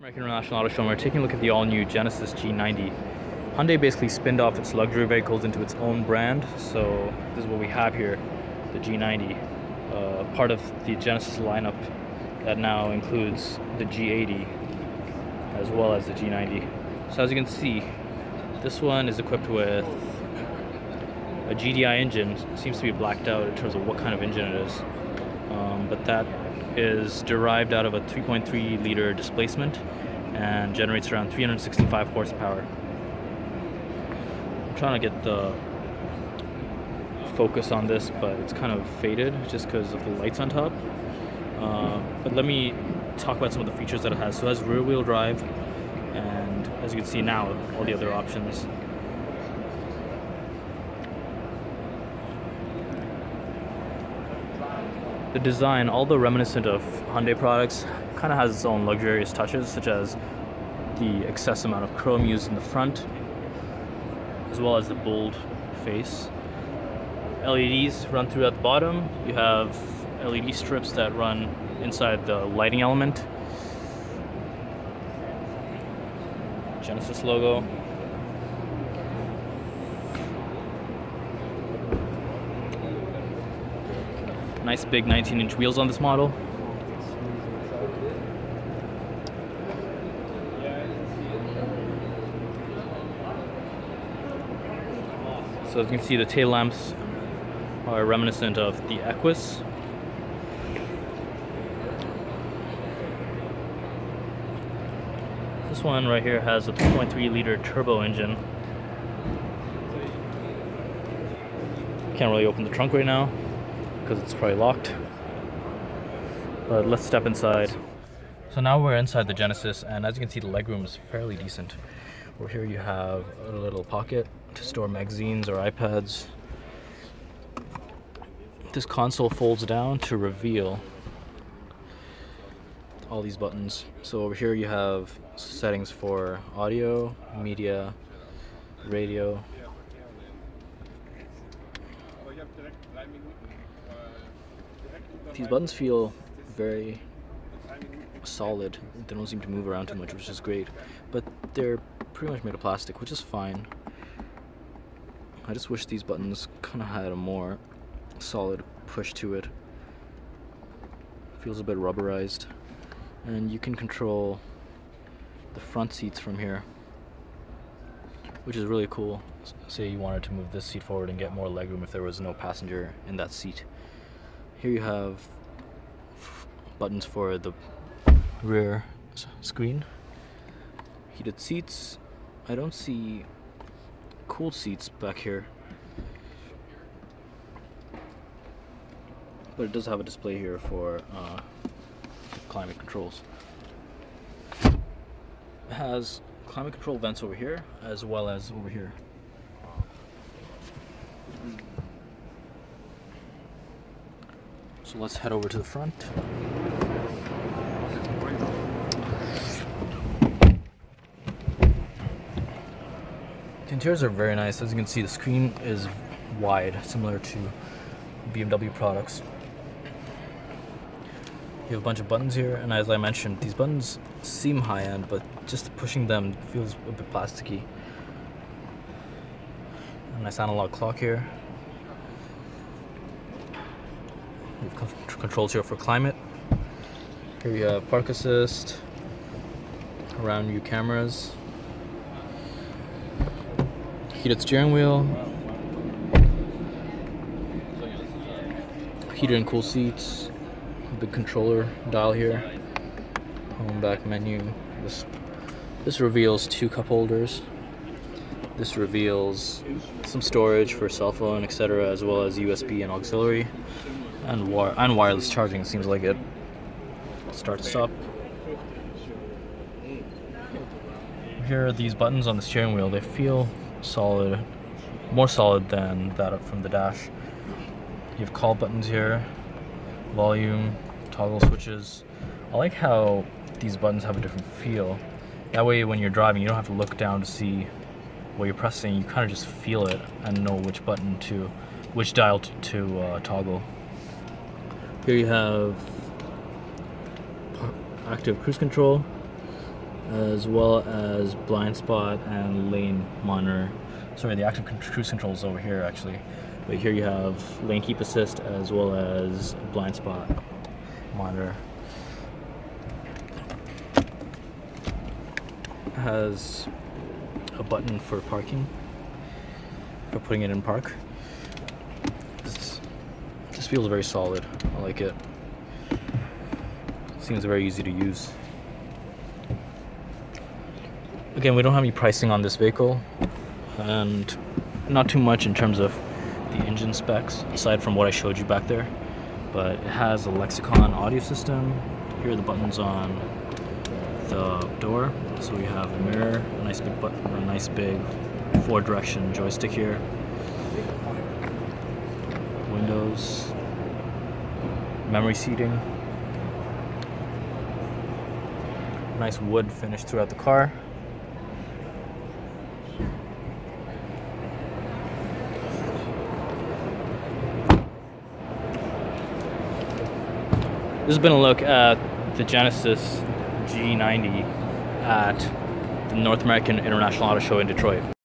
American International Auto Show, we're taking a look at the all-new Genesis G90. Hyundai basically spinned off its luxury vehicles into its own brand, so this is what we have here, the G90, part of the Genesis lineup that now includes the G80 as well as the G90. So as you can see, this one is equipped with a GDI engine. It seems to be blacked out in terms of what kind of engine it is, but that is derived out of a 3.3 liter displacement and generates around 365 horsepower. I'm trying to get the focus on this, but it's kind of faded just because of the lights on top. But let me talk about some of the features that it has. So it has rear wheel drive, and as you can see now, all the other options. The design, although reminiscent of Hyundai products, kind of has its own luxurious touches, such as the excess amount of chrome used in the front, as well as the bold face. LEDs run through at the bottom. You have LED strips that run inside the lighting element. Genesis logo. Nice big 19-inch wheels on this model. So as you can see, the tail lamps are reminiscent of the Equus. This one right here has a 3.3 liter turbo engine. Can't really open the trunk right now because it's probably locked, but let's step inside. So now we're inside the Genesis, and as you can see, the legroom is fairly decent. Over here you have a little pocket to store magazines or iPads. This console folds down to reveal all these buttons. So over here you have settings for audio, media, radio. These buttons feel very solid. They don't seem to move around too much, which is great. But they're pretty much made of plastic, which is fine. I just wish these buttons kind of had a more solid push to it. Feels a bit rubberized. And you can control the front seats from here, which is really cool. Say you wanted to move this seat forward and get more legroom if there was no passenger in that seat. Here you have buttons for the rear screen. Heated seats. I don't see cooled seats back here, but it does have a display here for climate controls. It has climate control vents over here as well as over here. So let's head over to the front. The interiors are very nice. As you can see, the screen is wide, similar to BMW products. You have a bunch of buttons here, and as I mentioned, these buttons seem high-end, but just pushing them feels a bit plasticky. A nice analog clock here. You have controls here for climate. Here you have park assist, around view cameras, heated steering wheel, heated and cool seats, big controller dial here, home back menu. This reveals 2 cup holders. This reveals some storage for cell phone, etc., as well as USB and auxiliary, and wireless charging. It seems like it. Start to stop. Here are these buttons on the steering wheel. They feel solid, more solid than that from the dash. You have call buttons here, volume, toggle switches. I like how these buttons have a different feel. That way when you're driving, you don't have to look down to see what you're pressing. You kind of just feel it and know which button to, which dial to toggle. Here you have active cruise control, as well as blind spot and lane monitor. Sorry, the active cruise control is over here actually, but here you have lane keep assist as well as blind spot monitor. It has a button for parking, for putting it in park. This feels very solid. I like it. Seems very easy to use. Again, we don't have any pricing on this vehicle, and not too much in terms of the engine specs, aside from what I showed you back there. But it has a Lexicon audio system. Here are the buttons on the door. So we have a mirror, a nice big button, a nice big 4-direction joystick here. Windows, memory seating. Nice wood finish throughout the car. This has been a look at the Genesis G90 at the North American International Auto Show in Detroit.